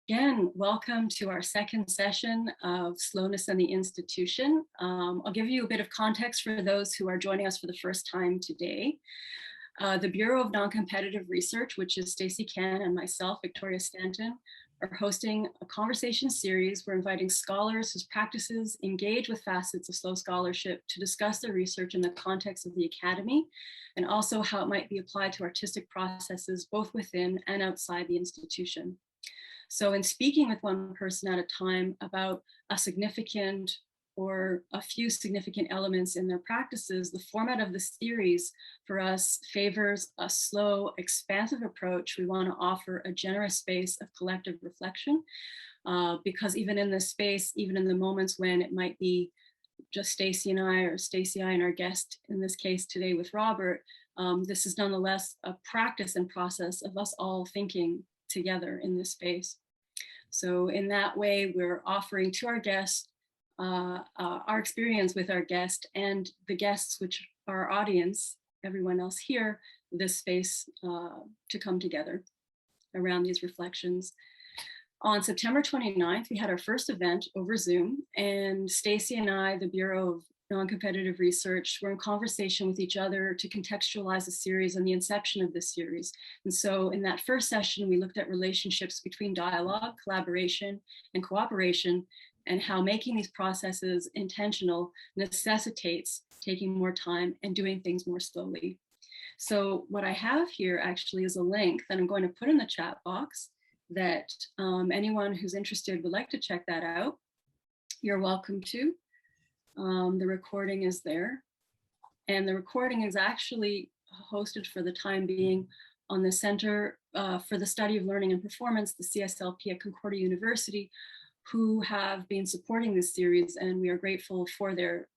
Again, welcome to our second session of Slowness and the Institution. I'll give you a bit of context for those who are joining us for the first time today. The Bureau of Noncompetitive Research, which is Stacey, Cann, and myself, Victoria Stanton, are hosting a conversation series. We're inviting scholars whose practices engage with facets of slow scholarship to discuss their research in the context of the academy, and also how it might be applied to artistic processes both within and outside the institution. So in speaking with one person at a time about a significant or a few significant elements in their practices, the format of the series for us favors a slow, expansive approach. We want to offer a generous space of collective reflection, because even in this space, even in the moments when it might be just Stacey and I, or Stacey, I, and our guest, in this case today with Robert, this is nonetheless a practice and process of us all thinking together in this space. So in that way, we're offering to our guests our experience with our guest and the guests, which are our audience, everyone else here, this space to come together around these reflections. On September 29th, we had our first event over Zoom, and Stacey and I, the Bureau of Noncompetitive Research, were in conversation with each other to contextualize the series and the inception of this series. And so in that first session, we looked at relationships between dialogue, collaboration, and cooperation, and how making these processes intentional necessitates taking more time and doing things more slowly. So what I have here actually is a link that I'm going to put in the chat box that anyone who's interested would like to check that out. You're welcome to. The recording is there, and the recording is actually hosted for the time being on the Center for the Study of Learning and Performance, the CSLP at Concordia University, who have been supporting this series, and we are grateful for their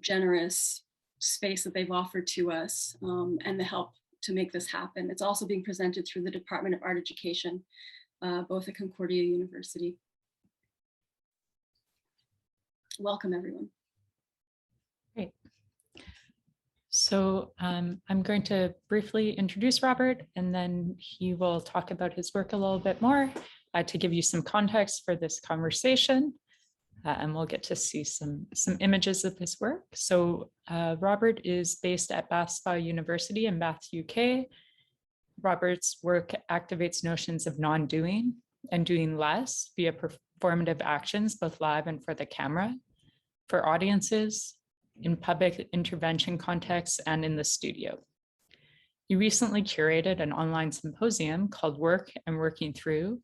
generous space that they've offered to us and the help to make this happen. It's also being presented through the Department of Art Education, both at Concordia University. Welcome, everyone. Great. So I'm going to briefly introduce Robert, and then he will talk about his work a little bit more to give you some context for this conversation. And we'll get to see some images of his work. So Robert is based at Bath University in Bath, UK. Robert's work activates notions of non-doing and doing less via performative actions, both live and for the camera, for audiences, in public intervention contexts, and in the studio. He recently curated an online symposium called Work and Working Through,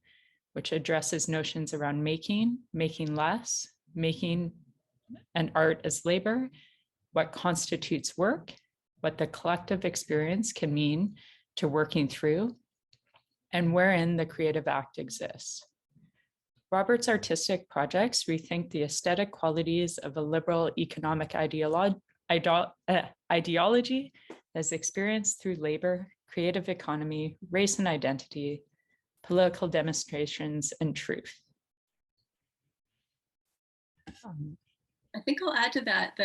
which addresses notions around making less, making and art as labor, what constitutes work, what the collective experience can mean to working through, and wherein the creative act exists. Robert's artistic projects rethink the aesthetic qualities of a liberal economic ideology as experienced through labor, creative economy, race and identity, political demonstrations, and truth. I think I'll add to that,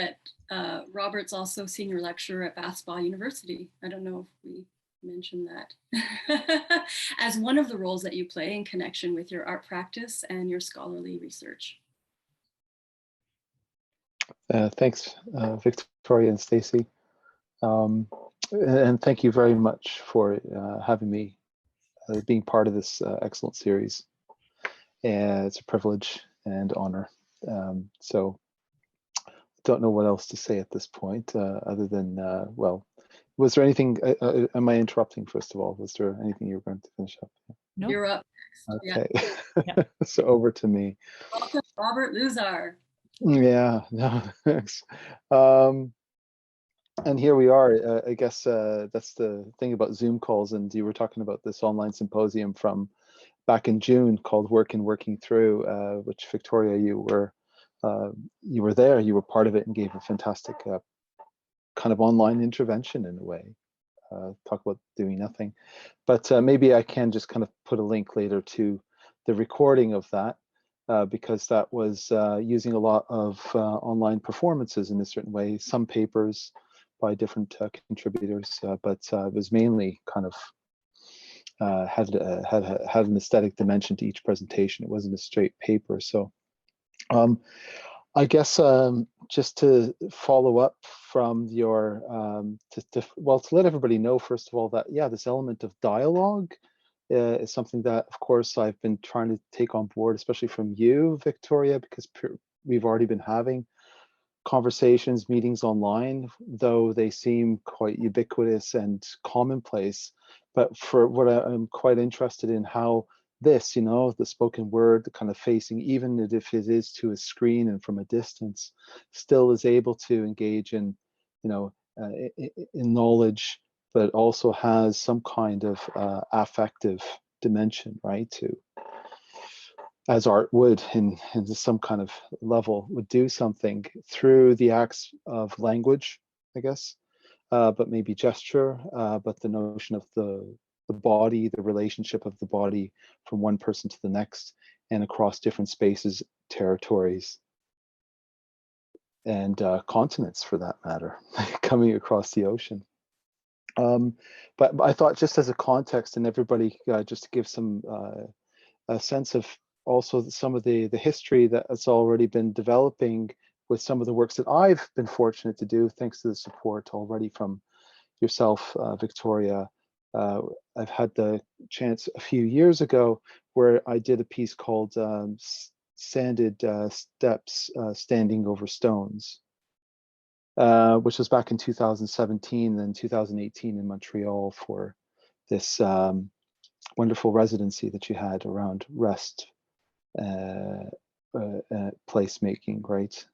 Robert's also senior lecturer at Bath University. I don't know if we mentioned that as one of the roles that you play in connection with your art practice and your scholarly research. Thanks, Victoria and Stacey. And thank you very much for having me being part of this excellent series. And it's a privilege and honor. So I don't know what else to say at this point other than, well, was there anything, am I interrupting first of all? Was there anything you were going to finish up? No. You're up. Okay, yeah. So over to me. Welcome, Robert Luzar. Yeah, no, thanks. And here we are. I guess that's the thing about Zoom calls, and you were talking about this online symposium from back in June called Work and Working Through, which Victoria, you were there, you were part of it and gave a fantastic kind of online intervention in a way. Talk about doing nothing, but maybe I can just kind of put a link later to the recording of that because that was using a lot of online performances in a certain way, some papers by different contributors, but it was mainly kind of had an aesthetic dimension to each presentation. It wasn't a straight paper. So I guess just to follow up from your, to let everybody know, first of all, that, yeah, this element of dialogue is something that, of course, I've been trying to take on board, especially from you, Victoria, because we've already been having conversations, meetings online, though they seem quite ubiquitous and commonplace. But for what I'm quite interested in, how this, the spoken word, the kind of facing, even if it is to a screen and from a distance, still is able to engage in, in knowledge, but also has some kind of affective dimension, right? As art would, in some kind of level, would do something through the acts of language, I guess, but maybe gesture, but the notion of the body, the relationship of the body from one person to the next and across different spaces, territories, and continents for that matter, coming across the ocean. But I thought, just as a context, and everybody, just to give some a sense of also some of the history that's already been developing with some of the works that I've been fortunate to do, thanks to the support already from yourself, Victoria. I've had the chance a few years ago where I did a piece called Sanded Steps Standing Over Stones, which was back in 2017 and 2018 in Montreal for this wonderful residency that you had around rest placemaking, right,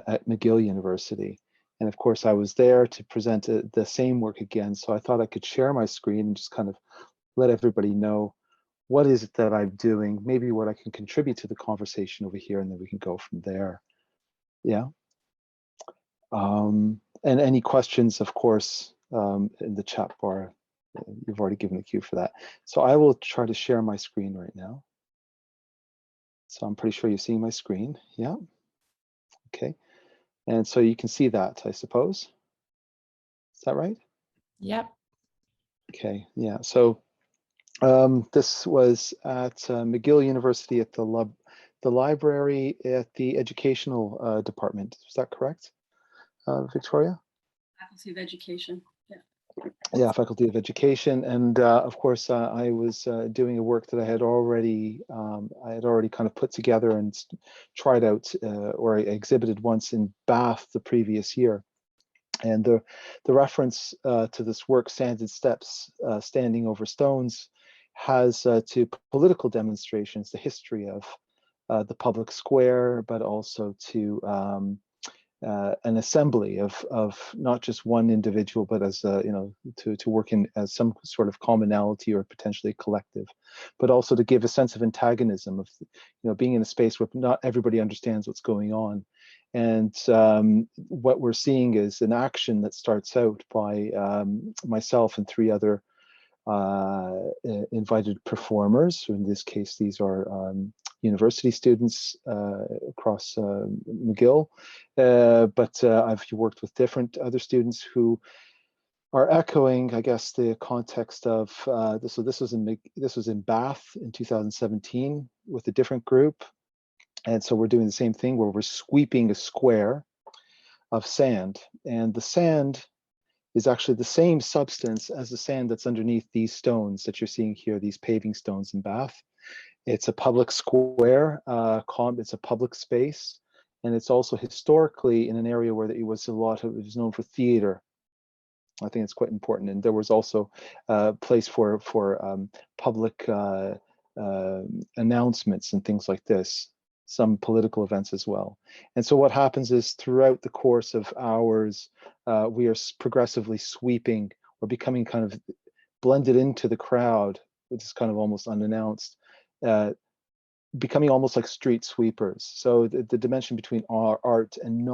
at McGill University. And of course, I was there to present the same work again. So I thought I could share my screen and just kind of let everybody know what is it that I'm doing, maybe what I can contribute to the conversation over here, and then we can go from there. Yeah. And any questions, of course, in the chat bar. You've already given the cue for that. So I will try to share my screen right now. So I'm pretty sure you're seeing my screen. Yeah. Okay. And so you can see that, I suppose. Is that right? Yep. Okay. Yeah. So this was at McGill University at the library at the educational department. Is that correct, Victoria? Faculty of Education. Yeah, Faculty of Education, and of course I was doing a work that I had already kind of put together and tried out, or I exhibited once in Bath the previous year. And the reference to this work, Sanded Steps Standing Over Stones, has to political demonstrations, the history of the public square, but also to an assembly of not just one individual, but as to work in as some sort of commonality or potentially collective, but also to give a sense of antagonism of being in a space where not everybody understands what's going on. And what we're seeing is an action that starts out by myself and three other invited performers. In this case, these are university students across McGill, but I've worked with different other students who are echoing, I guess, the context of this. So this was in Bath in 2017 with a different group, and so we're doing the same thing where we're sweeping a square of sand, and the sand is actually the same substance as the sand that's underneath these stones that you're seeing here, these paving stones in Bath. It's a public square, it's a public space, and it's also historically in an area where it was known for theater. I think it's quite important, and there was also a place for public announcements and things like this, some political events as well. And so what happens is throughout the course of hours, we are progressively sweeping or becoming kind of blended into the crowd, which is kind of almost unannounced, becoming almost like street sweepers. So the dimension between art and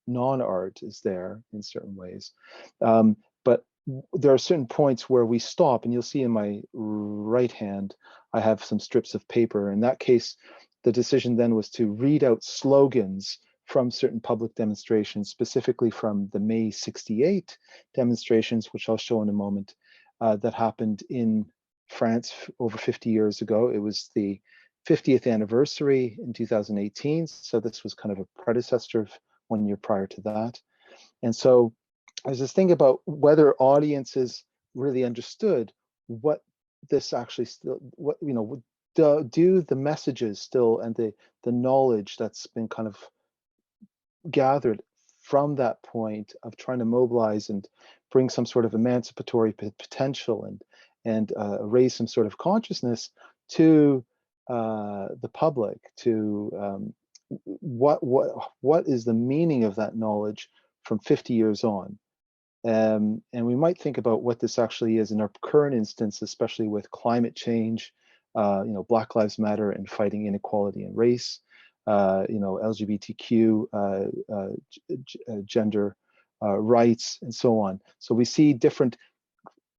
non-art is there in certain ways. But there are certain points where we stop, and you'll see in my right hand, I have some strips of paper. In that case, the decision then was to read out slogans from certain public demonstrations, specifically from the May 68 demonstrations, which I'll show in a moment, that happened in France over 50 years ago. It was the 50th anniversary in 2018. So this was kind of a predecessor of 1 year prior to that. And so there's this thing about whether audiences really understood what this actually still, what, you know, do the messages still and the knowledge that's been kind of gathered from that point of trying to mobilize and bring some sort of emancipatory potential and raise some sort of consciousness to the public, to what is the meaning of that knowledge from 50 years on. And we might think about what this actually is in our current instance, especially with climate change, you know, Black Lives Matter and fighting inequality and race, you know, LGBTQ, gender rights, and so on. So we see different,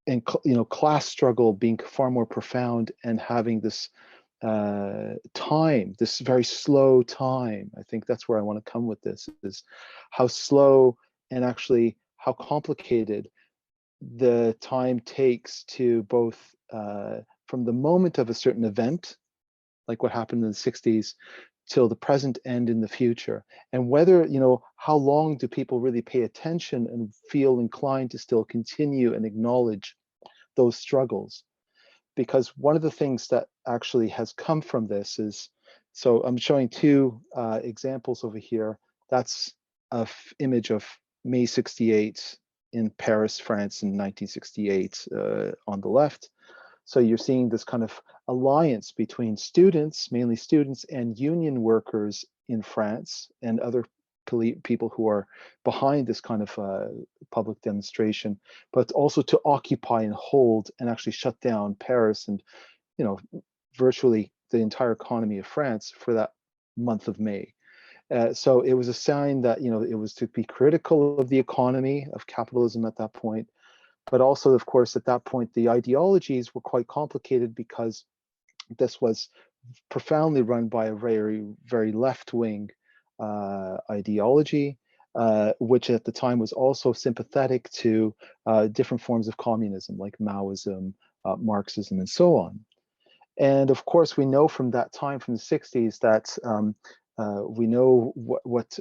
and you know, class struggle being far more profound and having this time, this very slow time. I think that's where I want to come with this, is how slow and actually how complicated the time takes to both from the moment of a certain event, like what happened in the 60s, till the present and in the future. And whether, you know, how long do people really pay attention and feel inclined to still continue and acknowledge those struggles? Because one of the things that actually has come from this is, so I'm showing two examples over here. That's an image of May 68 in Paris, France in 1968 on the left. So you're seeing this kind of alliance between students, mainly students, and union workers in France and other people who are behind this kind of public demonstration, but also to occupy and hold and actually shut down Paris and, you know, virtually the entire economy of France for that month of May. So it was a sign that, you know, it was to be critical of the economy, of capitalism at that point. But also, of course, at that point, the ideologies were quite complicated because this was profoundly run by a very, very left-wing ideology, which at the time was also sympathetic to different forms of communism, like Maoism, Marxism, and so on. And of course, we know from that time, from the 60s, that we know what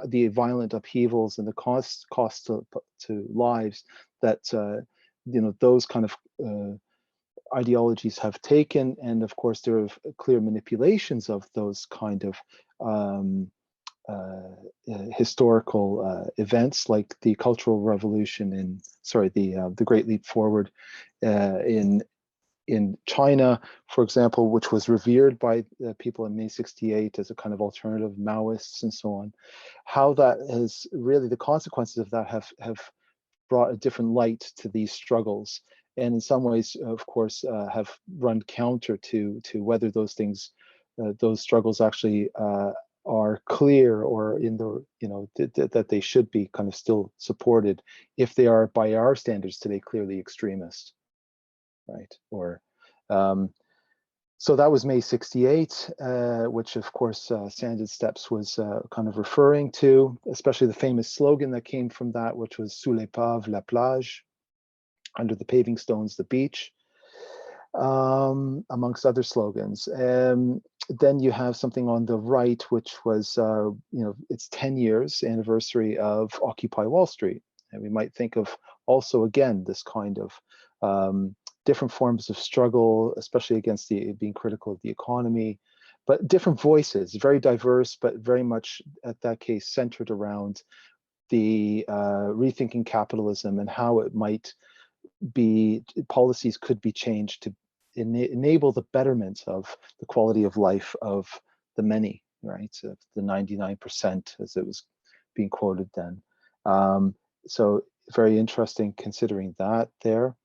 the violent upheavals and the cost to lives that you know, those kind of ideologies have taken. And of course, there are clear manipulations of those kind of historical events, like the Cultural Revolution in, sorry, the Great Leap Forward in China, for example, which was revered by people in May 68 as a kind of alternative Maoists and so on. How that has really, the consequences of that have brought a different light to these struggles, and in some ways, of course, have run counter to whether those things, those struggles actually are clear, or in the, you know, that they should be kind of still supported if they are, by our standards today, clearly extremist, right? Or so that was May 68, which of course Sanded Steps was kind of referring to, especially the famous slogan that came from that, which was "Sous les paves, la plage," under the paving stones, the beach, amongst other slogans. Then you have something on the right, which was, you know, it's 10 years anniversary of Occupy Wall Street. And we might think of also, again, this kind of different forms of struggle, especially against being critical of the economy, but different voices, very diverse, but very much at that case centered around the rethinking capitalism and how it might be, policies could be changed to enable the betterment of the quality of life of the many, right? Of the 99%, as it was being quoted then. So very interesting considering that there.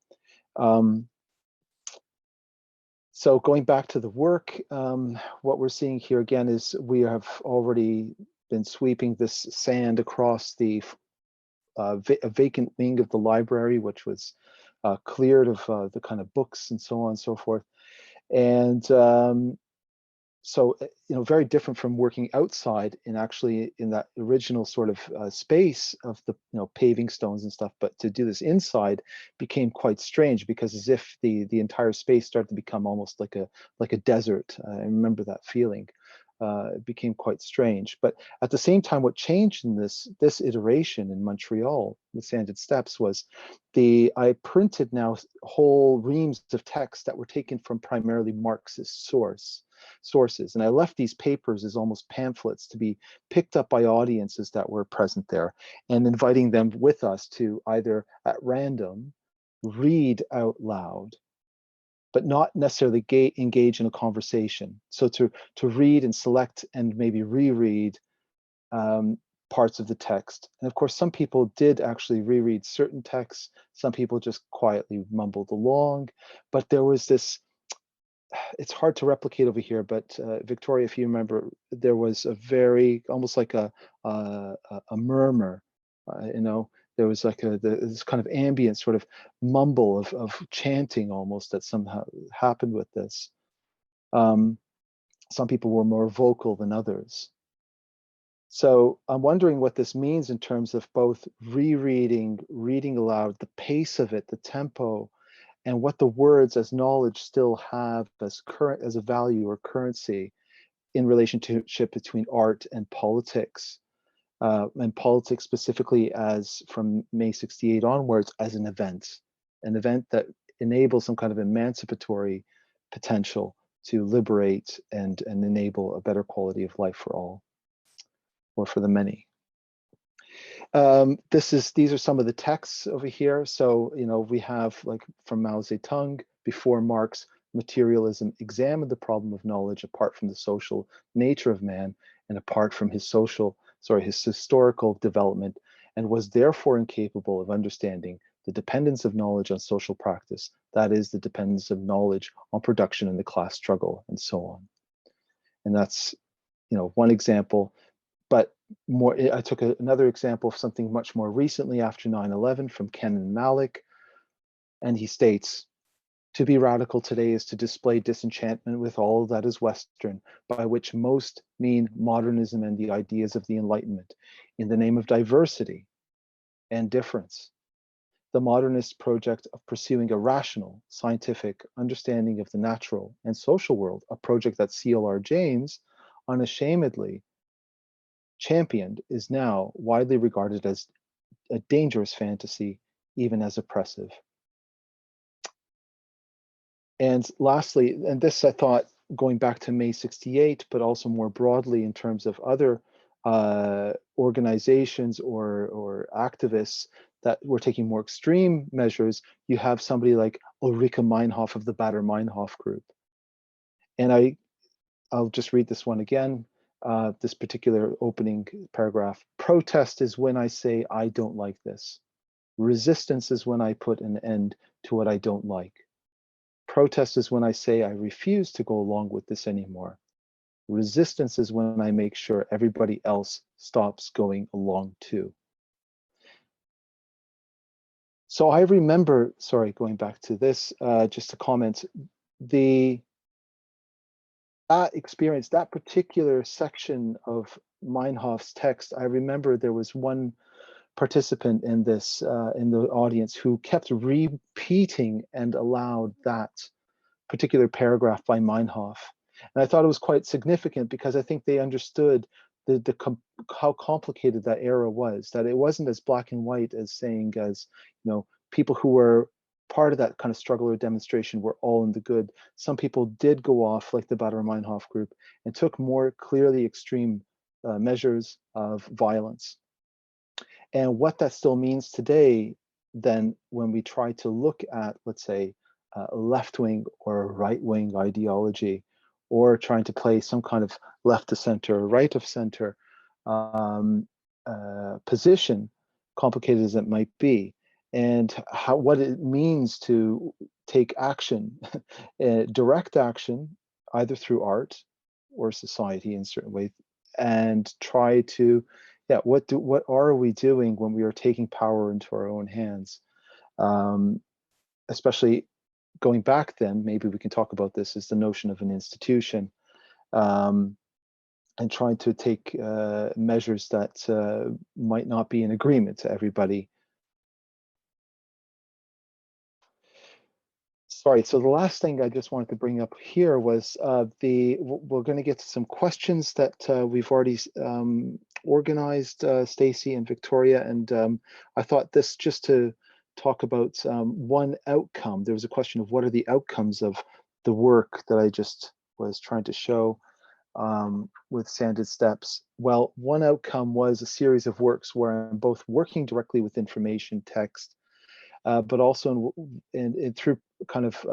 So going back to the work, what we're seeing here again is we have already been sweeping this sand across the a vacant wing of the library, which was cleared of the kind of books and so on and so forth. And so very different from working outside and actually in that original sort of space of the paving stones and stuff, but to do this inside became quite strange, because as if the entire space started to become almost like a desert. I remember that feeling. It became quite strange. But at the same time, what changed in this iteration in Montreal with Sanded Steps was I printed now whole reams of text that were taken from primarily Marxist sources. And I left these papers as almost pamphlets to be picked up by audiences that were present there, and inviting them with us to either at random read out loud, but not necessarily engage in a conversation. So to read and select and maybe reread parts of the text. And of course, some people did actually reread certain texts. Some people just quietly mumbled along. But there was this, it's hard to replicate over here, but Victoria, if you remember, there was a very, almost like a murmur, there was like this kind of ambient sort of mumble of chanting almost that somehow happened with this. Some people were more vocal than others. So I'm wondering what this means in terms of both rereading, reading aloud, the pace of it, the tempo, and what the words as knowledge still have as a value or currency in relationship between art and politics specifically as from May 68 onwards as an event that enables some kind of emancipatory potential to liberate and enable a better quality of life for all, or for the many. These are some of the texts over here. So, we have like from Mao Zedong, before Marx, materialism examined the problem of knowledge apart from the social nature of man and apart from his historical development, and was therefore incapable of understanding the dependence of knowledge on social practice, that is, the dependence of knowledge on production and the class struggle, and so on. And that's, one example. But more, I took another example of something much more recently after 9/11 from Cann and Malik, and he states, "To be radical today is to display disenchantment with all that is Western, by which most mean modernism and the ideas of the Enlightenment, in the name of diversity and difference. The modernist project of pursuing a rational, scientific understanding of the natural and social world, a project that C.L.R. James unashamedly championed, is now widely regarded as a dangerous fantasy, even as oppressive." And lastly, and this I thought going back to May 68, but also more broadly in terms of other organizations or activists that were taking more extreme measures, you have somebody like Ulrike Meinhof of the Baader-Meinhof group. And I'll just read this one again, this particular opening paragraph. "Protest is when I say I don't like this. Resistance is when I put an end to what I don't like. Protest is when I say I refuse to go along with this anymore. Resistance is when I make sure everybody else stops going along too." So I remember, sorry, going back to this, just to comment, that experience, that particular section of Meinhof's text, I remember there was one participant in this, in the audience, who kept repeating and aloud that particular paragraph by Meinhof. And I thought it was quite significant, because I think they understood how complicated that era was, that it wasn't as black and white as saying, as people who were part of that kind of struggle or demonstration were all in the good. Some people did go off, like the Baader-Meinhof group, and took more clearly extreme measures of violence. And what that still means today, then, when we try to look at, let's say, left-wing or right-wing ideology, or trying to play some kind of left of center or right of center position, complicated as it might be, and what it means to take action, direct action, either through art or society in certain ways, and try to, what are we doing when we are taking power into our own hands? Especially going back then, maybe we can talk about this, is the notion of an institution. and trying to take measures that might not be in agreement to everybody. Sorry, so the last thing I just wanted to bring up here was we're going to get to some questions that we've already organized, Stacey and Victoria, and I thought this just to talk about one outcome. There was a question of what are the outcomes of the work that I just was trying to show with Sanded Steps. Well, one outcome was a series of works where I'm both working directly with information text, but also through kind of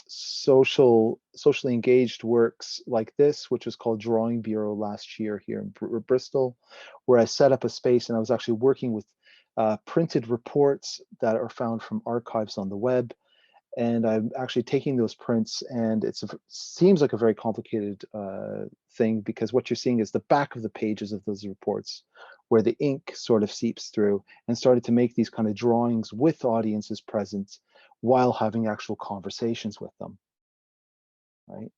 socially engaged works like this, which was called Drawing Bureau last year here in Bristol, where I set up a space and I was actually working with printed reports that are found from archives on the web. And I'm actually taking those prints, and it seems like a very complicated thing, because what you're seeing is the back of the pages of those reports where the ink sort of seeps through, and started to make these kind of drawings with audiences present while having actual conversations with them, right?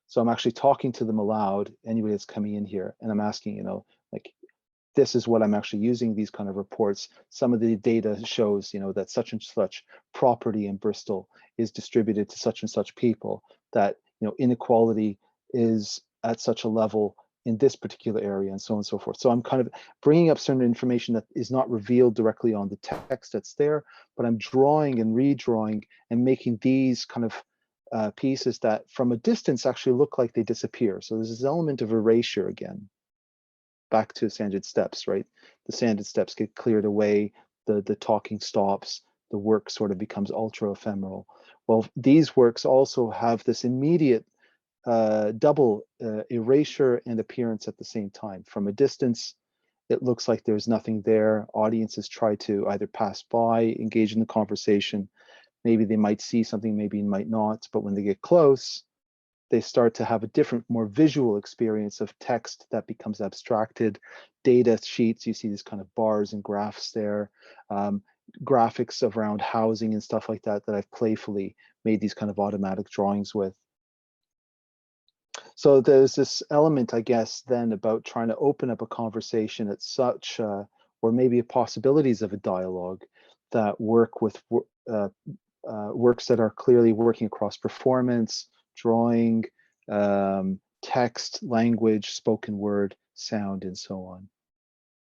So I'm actually talking to them aloud, anybody that's coming in here, and I'm asking, like, this is what I'm actually using, these kind of reports. Some of the data shows, that such and such property in Bristol is distributed to such and such people, that, inequality is at such a level in this particular area, and so on and so forth. So I'm kind of bringing up certain information that is not revealed directly on the text that's there, but I'm drawing and redrawing and making these kind of pieces that from a distance actually look like they disappear. So there's this element of erasure again. Back to Sanded Steps, right? The Sanded Steps get cleared away, the talking stops, the work sort of becomes ultra ephemeral. Well, these works also have this immediate double erasure and appearance at the same time. From a distance, it looks like there's nothing there. Audiences try to either pass by, engage in the conversation. Maybe they might see something, maybe might not, but when they get close, they start to have a different, more visual experience of text that becomes abstracted. Data sheets, you see these kind of bars and graphs there, graphics around housing and stuff like that, that I've playfully made these kind of automatic drawings with. So there's this element, I guess, then about trying to open up a conversation at such, or maybe possibilities of a dialogue that work with works that are clearly working across performance, drawing, text, language, spoken word, sound, and so on.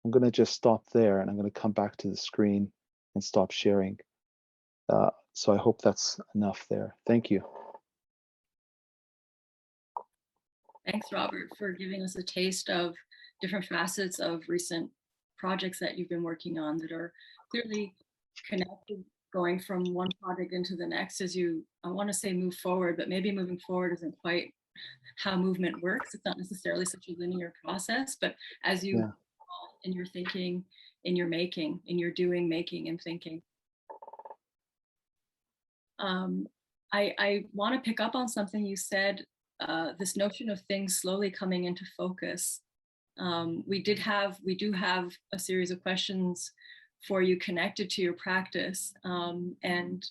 I'm going to just stop there, and I'm going to come back to the screen and stop sharing. So I hope that's enough there. Thank you. Thanks, Robert, for giving us a taste of different facets of recent projects that you've been working on that are clearly connected, going from one project into the next as you, I want to say move forward, but maybe moving forward isn't quite how movement works. It's not necessarily such a linear process, but as you in your thinking, in your making, in your doing, making, and thinking. I want to pick up on something you said, this notion of things slowly coming into focus. We do have a series of questions for you connected to your practice. And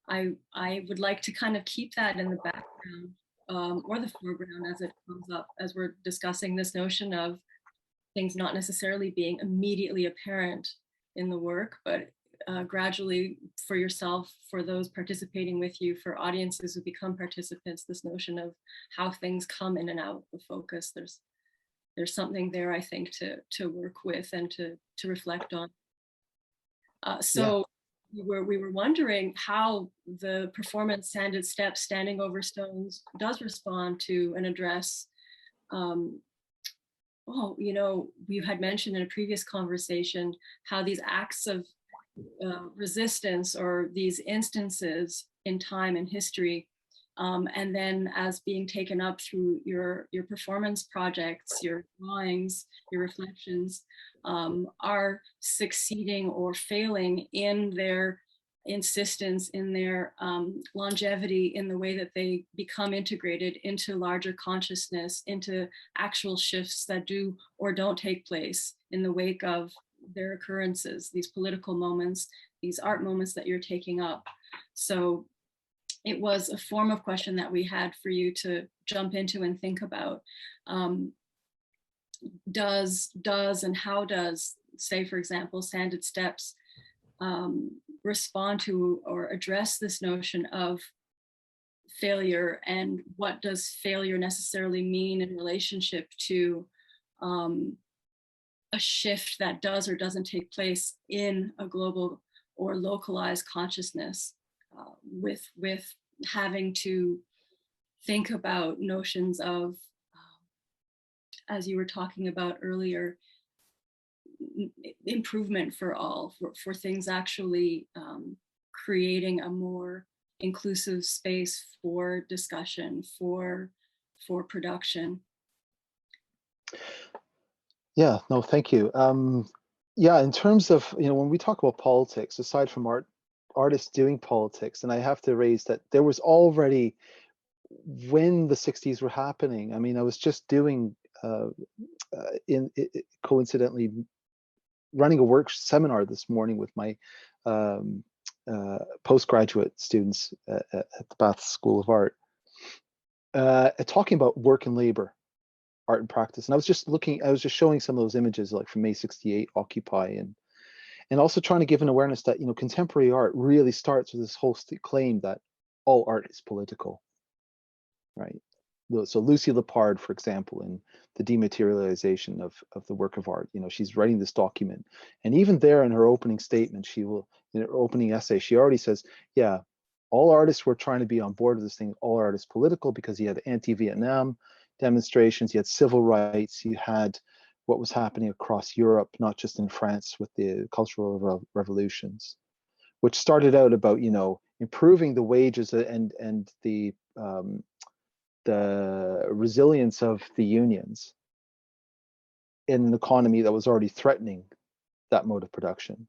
I would like to kind of keep that in the background or the foreground as it comes up, as we're discussing this notion of things not necessarily being immediately apparent in the work, but gradually for yourself, for those participating with you, for audiences who become participants, this notion of how things come in and out of focus. There's something there, I think, to work with and to reflect on. We were wondering how the performance Sanded Steps, Standing Over Stones, does respond to and address. We had mentioned in a previous conversation how these acts of resistance, or these instances in time and history, and then as being taken up through your performance projects, your drawings, your reflections, are succeeding or failing in their insistence, in their longevity, in the way that they become integrated into larger consciousness, into actual shifts that do or don't take place in the wake of their occurrences, these political moments, these art moments that you're taking up. So it was a form of question that we had for you to jump into and think about. Does and how does, say, for example, Sanded Steps respond to or address this notion of failure, and what does failure necessarily mean in relationship to a shift that does or doesn't take place in a global or localized consciousness, with having to think about notions of, as you were talking about earlier, improvement for all, for things actually creating a more inclusive space for discussion, for production. Yeah, no, thank you. Yeah, in terms of, when we talk about politics, aside from artists doing politics, and I have to raise that there was already, when the 60s were happening, I mean, I was just doing, coincidentally, running a work seminar this morning with my postgraduate students at the Bath School of Art, talking about work and labor, art and practice. And I was just showing some of those images, like from May 68, Occupy, and also trying to give an awareness that, contemporary art really starts with this whole claim that all art is political, right? So Lucy Lepard, for example, in the dematerialization of the work of art, she's writing this document, and even there in her opening statement, in her opening essay, she already says, yeah, all artists were trying to be on board with this thing. All art is political, because you had anti-Vietnam demonstrations, you had civil rights, you had what was happening across Europe, not just in France with the cultural revolutions, which started out about, improving the wages and the resilience of the unions in an economy that was already threatening that mode of production.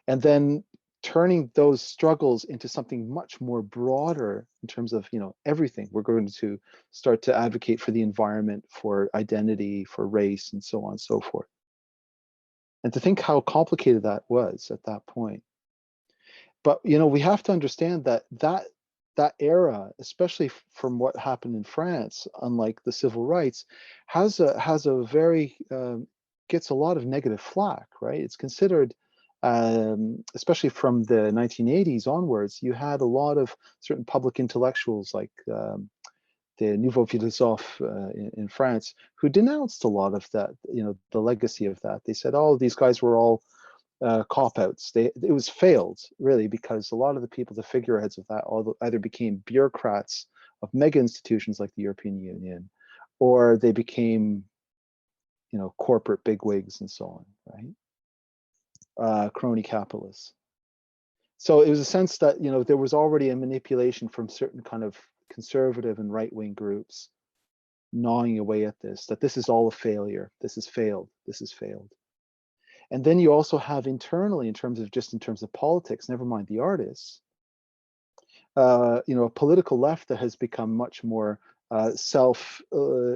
And then turning those struggles into something much more broader in terms of, everything. We're going to start to advocate for the environment, for identity, for race, and so on and so forth. And to think how complicated that was at that point. But, we have to understand that era, especially from what happened in France, unlike the civil rights, has a very gets a lot of negative flack, right? It's considered, especially from the 1980s onwards, you had a lot of certain public intellectuals like the nouveau philosophe in France, who denounced a lot of that, the legacy of that. They said, oh, these guys were all cop-outs. It was failed, really, because a lot of the people, the figureheads of that, either became bureaucrats of mega institutions like the European Union, or they became, corporate bigwigs and so on, right? Crony capitalists. So it was a sense that, there was already a manipulation from certain kind of conservative and right-wing groups gnawing away at this, that this is all a failure. This has failed. This has failed. And then you also have internally, in terms of politics, never mind the artists, a political left that has become much more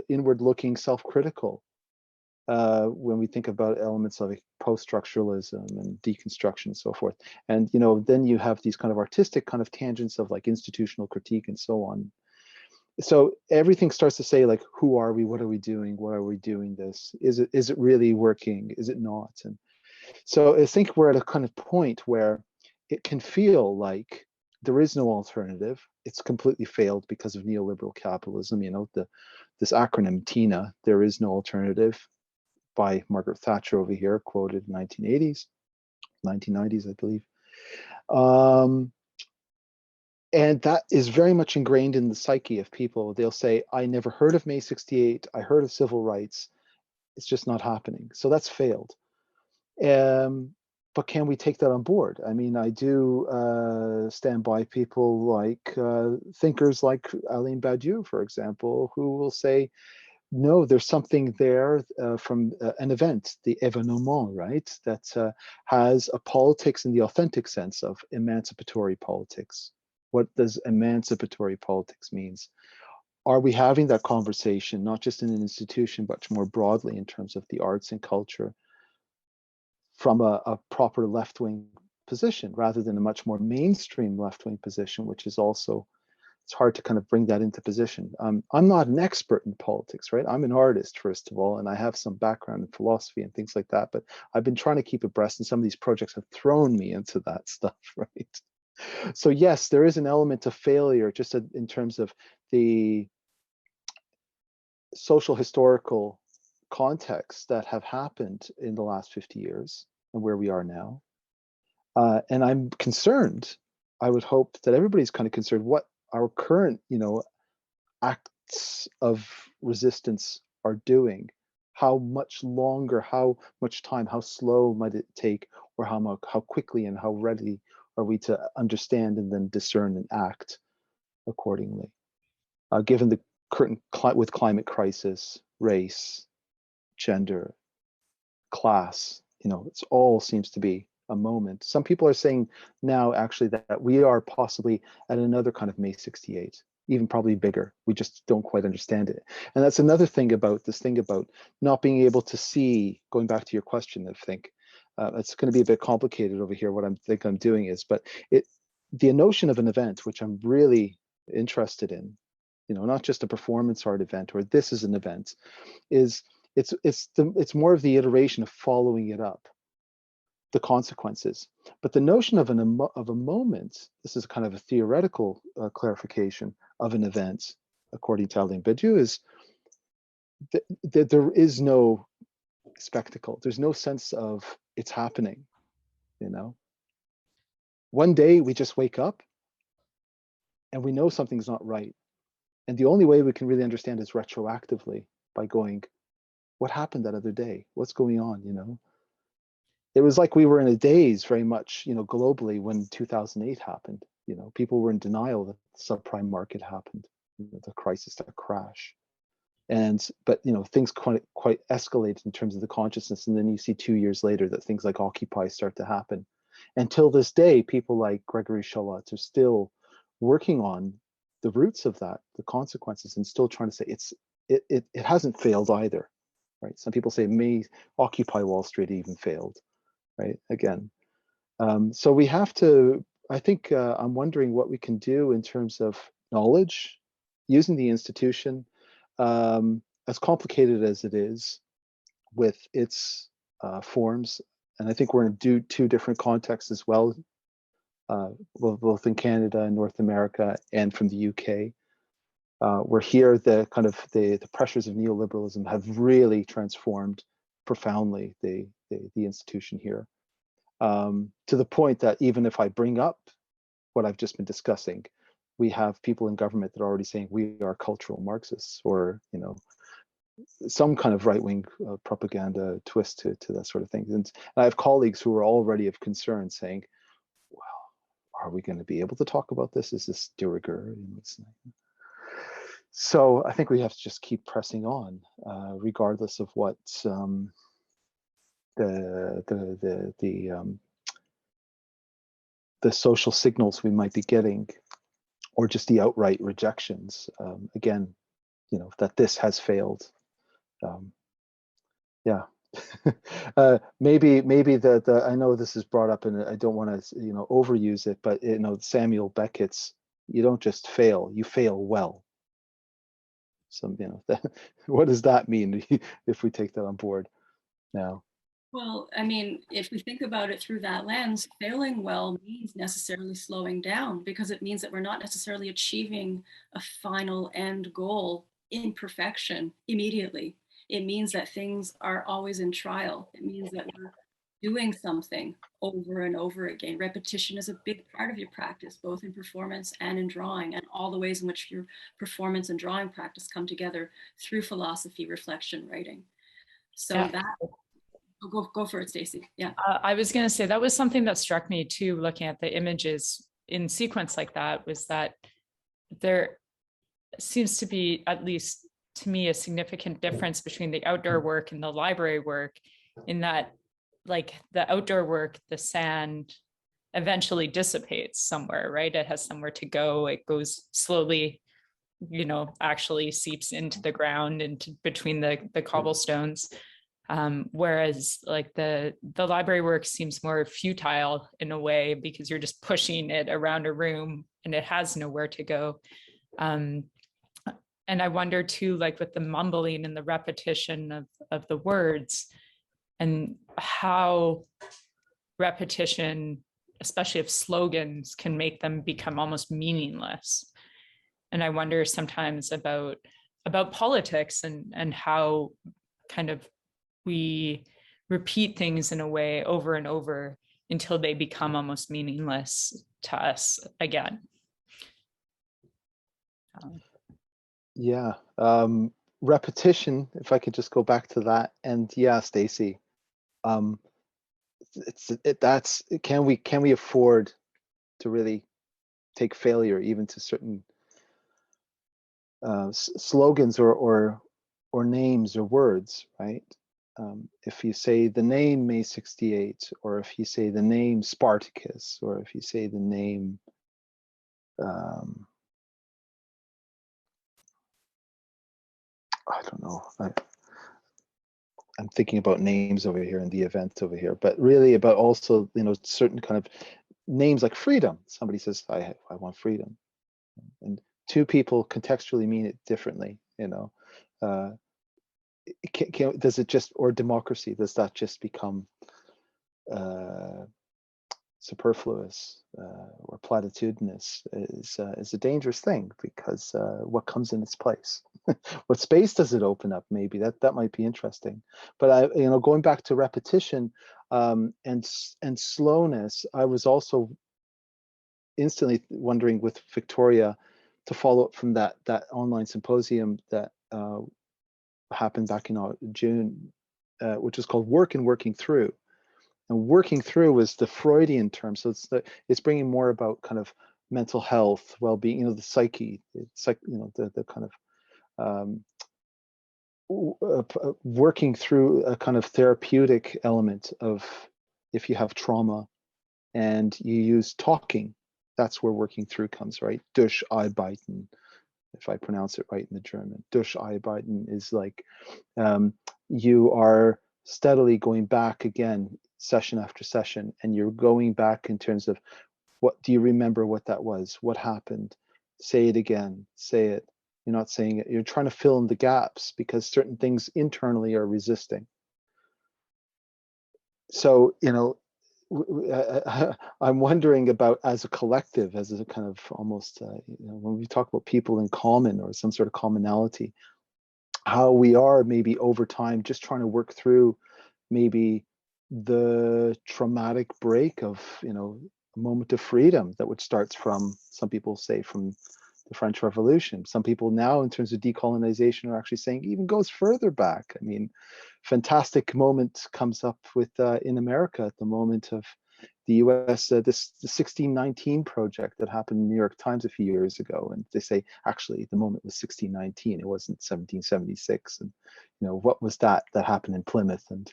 inward-looking, self-critical, when we think about elements like post-structuralism and deconstruction and so forth. And then you have these kind of artistic kind of tangents of like institutional critique and so on. So everything starts to say, like, who are we? What are we doing? Why are we doing this? Is it really working? Is it not? And so I think we're at a kind of point where it can feel like there is no alternative. It's completely failed because of neoliberal capitalism. This acronym TINA, there is no alternative, by Margaret Thatcher over here, quoted in 1990s, I believe. And that is very much ingrained in the psyche of people. They'll say, I never heard of May 68. I heard of civil rights. It's just not happening. So that's failed. But can we take that on board? I mean, I do stand by people like thinkers like Alain Badiou, for example, who will say, no, there's something there from an event, the événement, right, that has a politics in the authentic sense of emancipatory politics. What does emancipatory politics means? Are we having that conversation, not just in an institution, but more broadly in terms of the arts and culture, from a proper left-wing position rather than a much more mainstream left-wing position, which is also, it's hard to kind of bring that into position. I'm not an expert in politics, right? I'm an artist, first of all, and I have some background in philosophy and things like that, but I've been trying to keep abreast, and some of these projects have thrown me into that stuff, right? So yes, there is an element of failure just in terms of the social historical contexts that have happened in the last 50 years and where we are now. And I'm concerned, I would hope that everybody's kind of concerned what our current, acts of resistance are doing. How much longer, how much time, how slow might it take, or how quickly and how ready are we to understand and then discern and act accordingly? Given the current with climate crisis, race, gender, class, it's all seems to be a moment. Some people are saying now actually that we are possibly at another kind of May 68, even probably bigger. We just don't quite understand it. And that's another thing about this thing about not being able to see, going back to your question, I think, it's going to be a bit complicated over here. What I'm doing is, but the notion of an event, which I'm really interested in, not just a performance art event or this is an event, is it's more of the iteration of following it up, the consequences. But the notion of a moment, this is kind of a theoretical clarification of an event, according to Alain Badiou, is that there is no spectacle. There's no sense of it's happening, One day we just wake up and we know something's not right. And the only way we can really understand is retroactively by going, what happened that other day? What's going on, It was like we were in a daze very much, globally when 2008 happened. People were in denial that the subprime market happened, the crisis, that crash. But things quite escalated in terms of the consciousness. And then you see 2 years later that things like Occupy start to happen. Until this day, people like Gregory Shalat are still working on the roots of that, the consequences, and still trying to say it hasn't failed either, right? Some people say Occupy Wall Street even failed, right? Again, so we have to, I think I'm wondering what we can do in terms of knowledge, using the institution, as complicated as it is with its forms. And I think we're in two different contexts as well, both in Canada and North America and from the UK. Where here the pressures of neoliberalism have really transformed profoundly the institution here, to the point that even if I bring up what I've just been discussing, we have people in government that are already saying we are cultural Marxists, or some kind of right-wing propaganda twist to that sort of thing. And I have colleagues who are already of concern saying, well, are we going to be able to talk about this? Is this de rigueur? So I think we have to just keep pressing on, regardless of what the social signals we might be getting, or just the outright rejections. Again, that this has failed. Yeah. Maybe the I know this is brought up, and I don't want to overuse it, but Samuel Beckett's, you don't just fail, you fail well. So what does that mean if we take that on board now? Well, I mean, if we think about it through that lens, failing well means necessarily slowing down, because it means that we're not necessarily achieving a final end goal in perfection immediately. It means that things are always in trial. It means that we're doing something over and over again. Repetition is a big part of your practice, both in performance and in drawing, and all the ways in which your performance and drawing practice come together through philosophy, reflection, writing. So yeah. that, go for it, Stacey. Yeah. I was going to say that was something that struck me too, looking at the images in sequence like that, was that there seems to be, at least to me, a significant difference between the outdoor work and the library work, in that, like, the outdoor work, the sand eventually dissipates somewhere, right? It has somewhere to go. It goes slowly, actually seeps into the ground and between the cobblestones. Whereas like the library work seems more futile in a way, because you're just pushing it around a room and it has nowhere to go. And I wonder too, like with the mumbling and the repetition of the words, and how repetition, especially of slogans, can make them become almost meaningless. And I wonder sometimes about politics and how kind of we repeat things in a way over and over until they become almost meaningless to us again. Yeah, repetition, if I could just go back to that. And yeah, Stacey, can we afford to really take failure even to certain slogans or names or words, right? If you say the name May 68, or if you say the name Spartacus, or if you say the name I don't know. I'm thinking about names over here and the event over here, but really about also, certain kind of names like freedom. Somebody says, I want freedom. And two people contextually mean it differently, does it just, or democracy, does that just become superfluous or platitudinous? Is a dangerous thing, because what comes in its place? What space does it open up? Maybe that might be interesting. But going back to repetition and slowness, I was also instantly wondering with Victoria, to follow up from that online symposium that happened back in June, which is called Work and Working Through. And working through is the Freudian term, so it's bringing more about kind of mental health, well-being, the psyche, the kind of working through a kind of therapeutic element of, if you have trauma and you use talking, that's where working through comes, right? Durcharbeiten, if I pronounce it right in the German. Durcharbeiten is like you are steadily going back again, session after session, and you're going back in terms of, what do you remember what that was? What happened? Say it again, say it. You're not saying it. You're trying to fill in the gaps because certain things internally are resisting. So, I'm wondering about, as a collective, as a kind of almost, when we talk about people in common or some sort of commonality, how we are maybe over time just trying to work through maybe the traumatic break of, a moment of freedom which starts from, some people say, from the French Revolution. Some people now, in terms of decolonization, are actually saying even goes further back. I mean, fantastic moment comes up with in America at the moment of the US, the 1619 project that happened in the New York Times a few years ago. And they say, actually, the moment was 1619, it wasn't 1776. And, what was that happened in Plymouth? And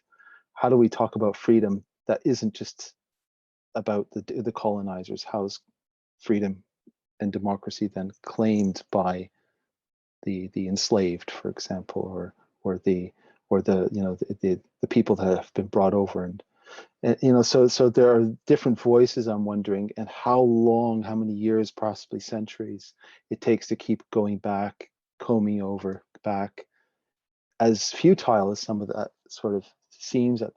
how do we talk about freedom that isn't just about the colonizers? How's freedom and democracy then claimed by the enslaved, for example, or the people that have been brought over, and so there are different voices, I'm wondering, and how many years, possibly centuries, it takes to keep going back, combing over back, as futile as some of that sort of seems at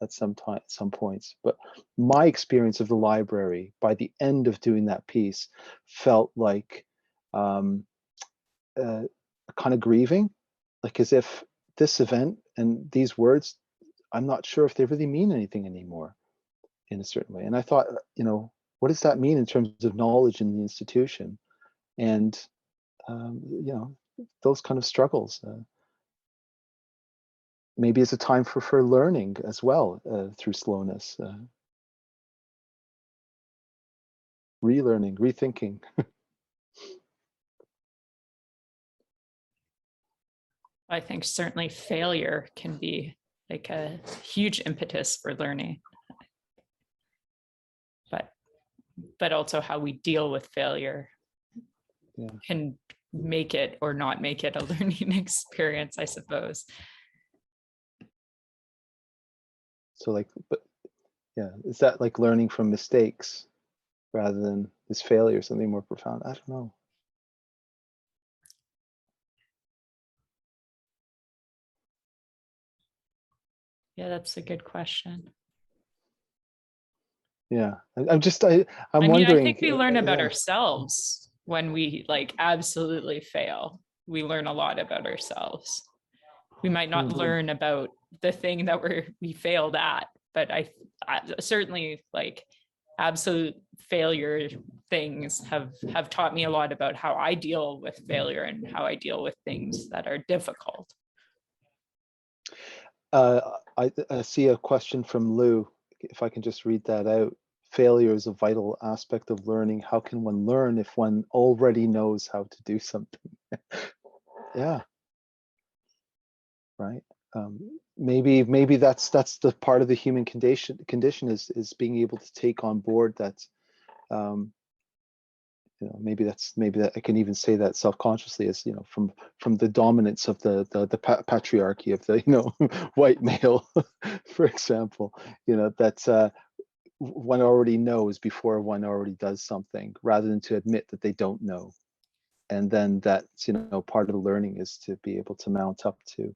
some points. But my experience of the library by the end of doing that piece felt like kind of grieving, like as if this event and these words, I'm not sure if they really mean anything anymore in a certain way. And I thought, what does that mean in terms of knowledge in the institution? And those kind of struggles. Maybe it's a time for learning as well, through slowness, relearning, rethinking. I think certainly failure can be like a huge impetus for learning, but also how we deal with failure can make it or not make it a learning experience, I suppose. So like, but yeah, is that like learning from mistakes rather than is failure something more profound? I don't know. Yeah, that's a good question. Yeah, I'm I mean, I wondering. think we learn about Yeah. ourselves when we like absolutely fail. We learn a lot about ourselves. We might not learn about the thing that we failed at, but I certainly like absolute failure things have taught me a lot about how I deal with failure and how I deal with things that are difficult. I see a question from Lou. If I can just read that out. Failure is a vital aspect of learning. How can one learn if one already knows how to do something? Yeah. Right. Maybe that's the part of the human condition is being able to take on board that. You know, maybe that I can even say that self-consciously, as you know, from the dominance of the patriarchy of the, you know, white male, for example, you know, that one already knows before one already does something, rather than to admit that they don't know. And then that's, you know, part of the learning is to be able to mount up to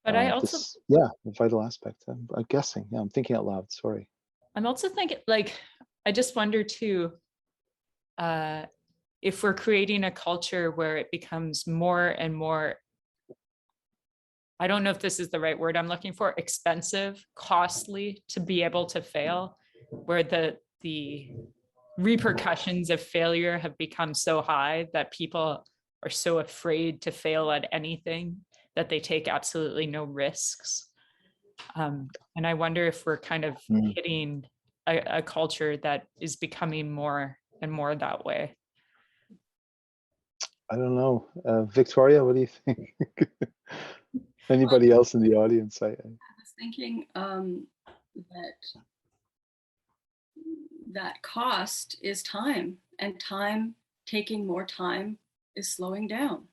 But I also, this, yeah, the vital aspect. I'm guessing. Yeah, I'm thinking out loud. Sorry. I'm also thinking, like, I just wonder too, if we're creating a culture where it becomes more and more, I don't know if this is the right word I'm looking for, expensive, costly to be able to fail, where the repercussions of failure have become so high that people are so afraid to fail at anything that they take absolutely no risks. And I wonder if we're kind of hitting a culture that is becoming more and more that way. I don't know. Victoria, what do you think? Anybody else in the audience? I was thinking that cost is time, and time taking more time is slowing down.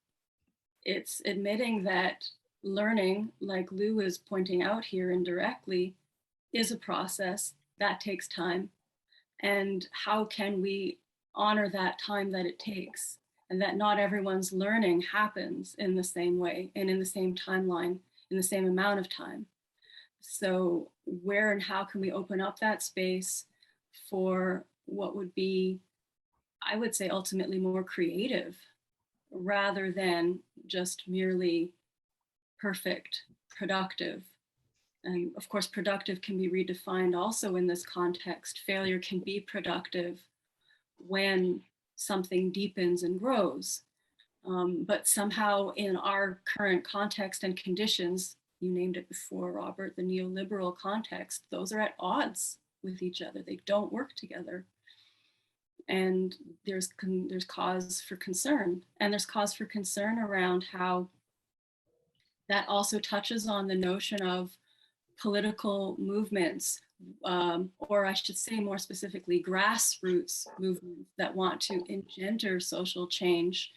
It's admitting that learning, like Lou is pointing out here indirectly, is a process that takes time. And how can we honor that time that it takes, and that not everyone's learning happens in the same way and in the same timeline, in the same amount of time. So where and how can we open up that space for what would be, I would say, ultimately more creative, rather than just merely perfect, productive. And of course, productive can be redefined also in this context. Failure can be productive when something deepens and grows. But somehow in our current context and conditions, you named it before, Robert, the neoliberal context, those are at odds with each other. They don't work together. And there's cause for concern. And there's cause for concern around how that also touches on the notion of political movements, or I should say more specifically, grassroots movements that want to engender social change.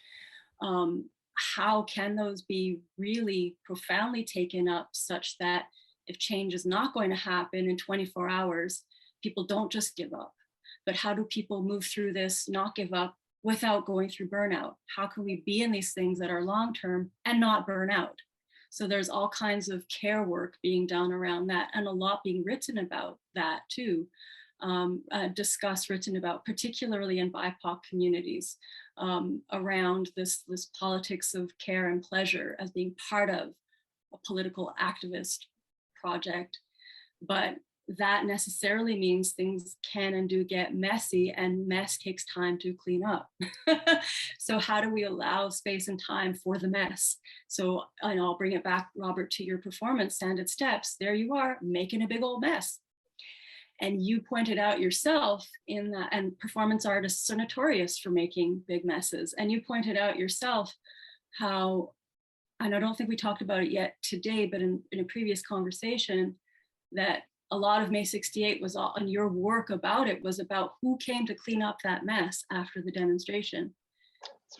How can those be really profoundly taken up such that if change is not going to happen in 24 hours, people don't just give up? But how do people move through this, not give up, without going through burnout? How can we be in these things that are long-term and not burn out? So there's all kinds of care work being done around that, and a lot being written about that too. Discussed, written about, particularly in BIPOC communities, around this politics of care and pleasure as being part of a political activist project. But that necessarily means things can and do get messy, and mess takes time to clean up. So how do we allow space and time for the mess? So, and I'll bring it back, Robert, to your performance, Standard Steps. There you are, making a big old mess. And you pointed out yourself in that, and performance artists are notorious for making big messes. And you pointed out yourself how, and I don't think we talked about it yet today, but in a previous conversation, that a lot of May 68 was all, and your work about it was about who came to clean up that mess after the demonstration.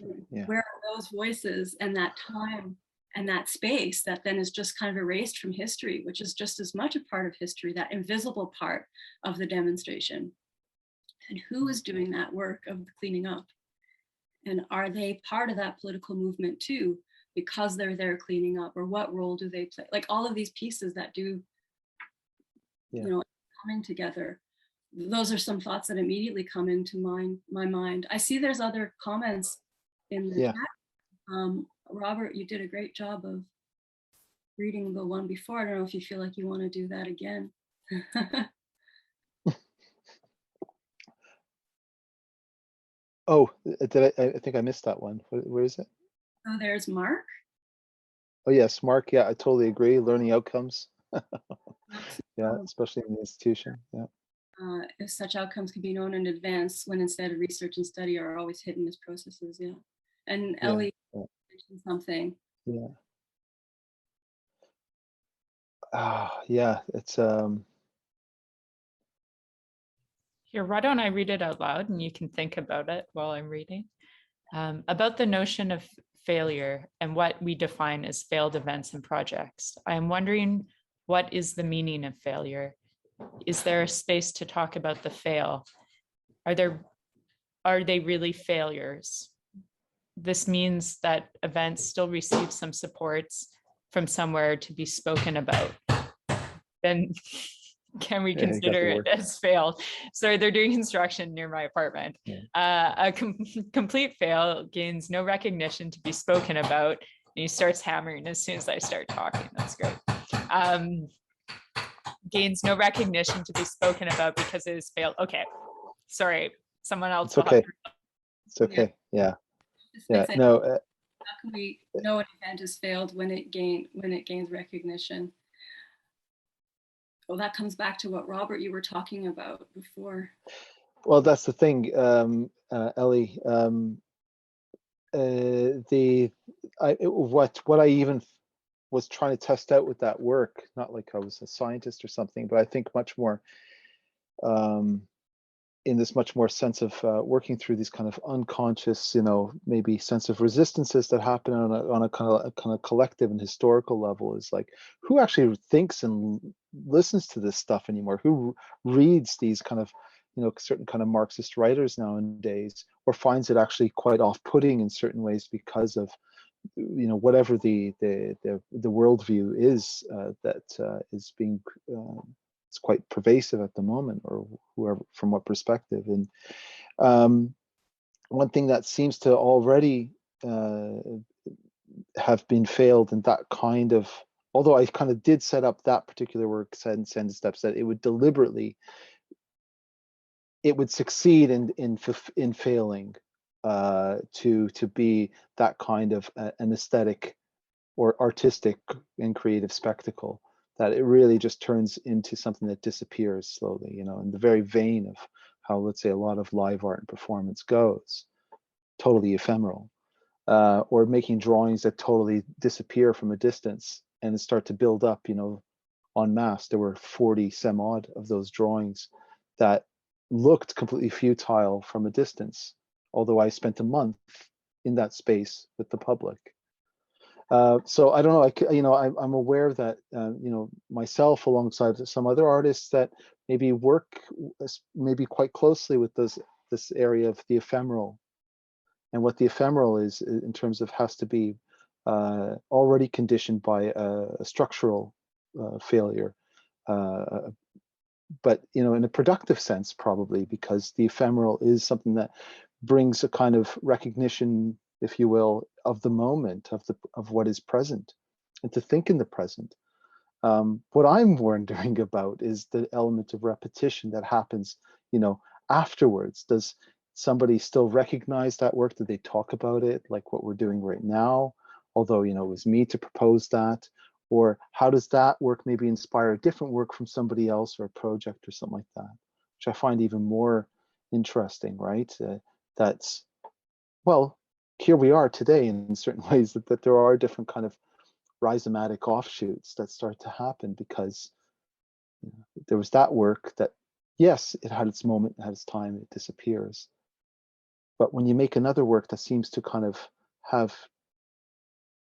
Right, yeah. Where are those voices and that time and that space that then is just kind of erased from history, which is just as much a part of history, that invisible part of the demonstration. And who is doing that work of the cleaning up? And are they part of that political movement too, because they're there cleaning up? Or what role do they play? Like all of these pieces that do, you know, coming together. Those are some thoughts that immediately come into my mind. I see there's other comments in the chat. Robert, you did a great job of reading the one before. I don't know if you feel like you want to do that again. Oh, I think I missed that one. Where is it? Oh, there's Mark. Oh yes, Mark. Yeah, I totally agree. Learning outcomes. Yeah, especially in the institution. Yeah. If such outcomes can be known in advance, when instead research and study are always hidden as processes. Yeah. And Ellie mentioned something. Yeah. Yeah, it's Here, why don't I read it out loud and you can think about it while I'm reading. About the notion of failure and what we define as failed events and projects. I am wondering, what is the meaning of failure? Is there a space to talk about the fail? Are they really failures? This means that events still receive some supports from somewhere to be spoken about. Then can we consider it as failed? So they're doing construction near my apartment. A complete fail gains no recognition to be spoken about. And he starts hammering as soon as I start talking. That's great. Gains no recognition to be spoken about because it is failed. Okay, sorry, someone else. It's okay. It's okay. Yeah. Yeah. No. How can we know an event has failed when it gains recognition? Well, that comes back to what Robert, you were talking about before. Well, that's the thing, Ellie. What I even was trying to test out with that work, not like I was a scientist or something, but I think much more in this much more sense of working through these kind of unconscious, maybe sense of resistances that happen on a kind of collective and historical level, is like, who actually thinks and listens to this stuff anymore? Who reads these kind of, certain kind of Marxist writers nowadays, or finds it actually quite off-putting in certain ways because of, whatever the worldview is that is being it's quite pervasive at the moment, or whoever, from what perspective. And one thing that seems to already have been failed in that kind of, although I kind of did set up that particular work, Cann and Stanton steps, that it would succeed in failing to be that kind of an aesthetic or artistic and creative spectacle, that it really just turns into something that disappears slowly, in the very vein of how, let's say, a lot of live art and performance goes, totally ephemeral, or making drawings that totally disappear from a distance and start to build up, en masse. There were 40 some odd of those drawings that looked completely futile from a distance, although I spent a month in that space with the public. So I don't know, I'm aware that, myself, alongside some other artists that maybe work maybe quite closely with this area of the ephemeral, and what the ephemeral is in terms of has to be already conditioned by a structural failure, but in a productive sense, probably, because the ephemeral is something that brings a kind of recognition, if you will, of the moment, of what is present, and to think in the present. What I'm wondering about is the element of repetition that happens, afterwards. Does somebody still recognize that work? Do they talk about it like what we're doing right now? Although, it was me to propose that. Or how does that work maybe inspire a different work from somebody else, or a project or something like that, which I find even more interesting, right? That's, well, here we are today in certain ways, that there are different kind of rhizomatic offshoots that start to happen because there was that work that, yes, it had its moment, it had its time, it disappears. But when you make another work that seems to kind of have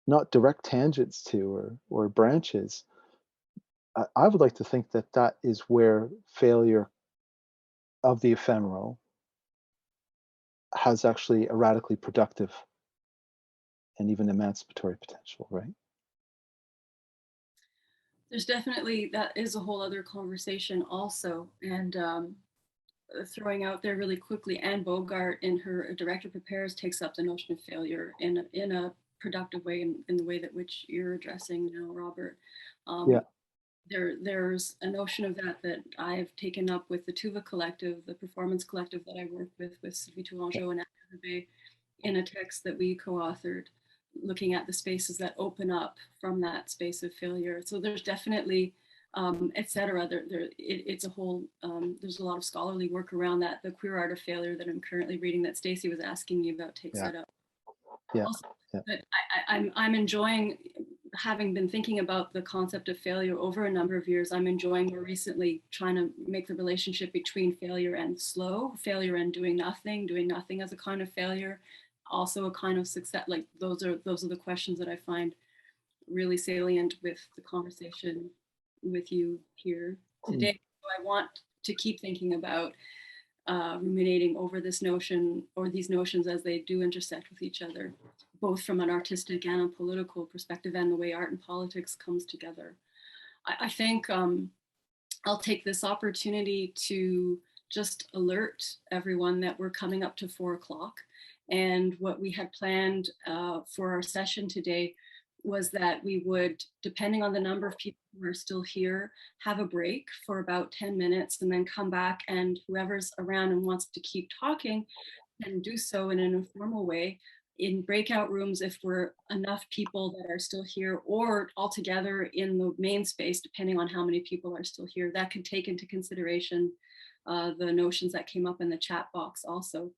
not direct tangents to or branches, I would like to think that that is where failure of the ephemeral has actually a radically productive and even emancipatory potential, right? There's definitely, that is a whole other conversation also. And throwing out there really quickly, Anne Bogart in her A Director Prepares takes up the notion of failure in a productive way, in the way that which you're addressing now, Robert. Yeah. There's a notion of that I've taken up with the Tuva Collective, the performance collective that I work with Sylvie Tourangeau and Anne Hervé, in a text that we co-authored, looking at the spaces that open up from that space of failure. So there's definitely, etc. It's a whole, there's a lot of scholarly work around that. The Queer Art of Failure that I'm currently reading, that Stacey was asking me about, takes that up. Yeah. Also, Yeah. but I'm enjoying, having been thinking about the concept of failure over a number of years, I'm enjoying more recently trying to make the relationship between failure and slow, failure and doing nothing as a kind of failure, also a kind of success. Like those are the questions that I find really salient with the conversation with you here today. So I want to keep thinking about ruminating over this notion, or these notions, as they do intersect with each other, both from an artistic and a political perspective, and the way art and politics comes together. I think I'll take this opportunity to just alert everyone that we're coming up to 4 o'clock. And what we had planned for our session today was that we would, depending on the number of people who are still here, have a break for about 10 minutes and then come back, and whoever's around and wants to keep talking can do so in an informal way in breakout rooms if we're enough people that are still here, or all together in the main space, depending on how many people are still here. That could take into consideration the notions that came up in the chat box also.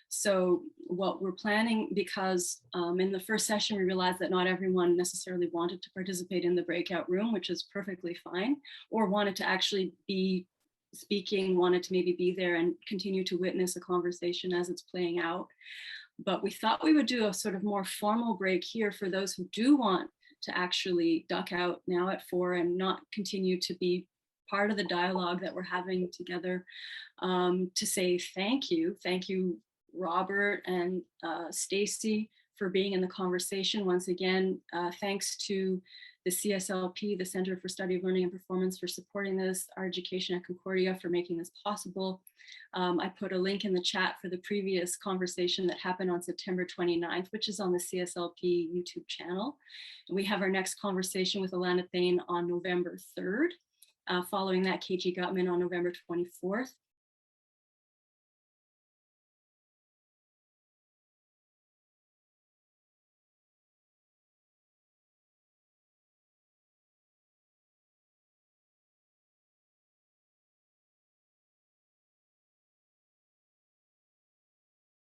So what we're planning, because in the first session, we realized that not everyone necessarily wanted to participate in the breakout room, which is perfectly fine, or wanted to actually be speaking, wanted to maybe be there and continue to witness a conversation as it's playing out. But we thought we would do a sort of more formal break here for those who do want to actually duck out now at 4 and not continue to be part of the dialogue that we're having together, to say thank you. Thank you, Robert and Stacey, for being in the conversation. Once again, thanks to the CSLP, the Center for Study of Learning and Performance, for supporting this, Art Education at Concordia for making this possible. I put a link in the chat for the previous conversation that happened on September 29th, which is on the CSLP YouTube channel. And we have our next conversation with Alana Thane on November 3rd. Following that, KG Gutman on November 24th.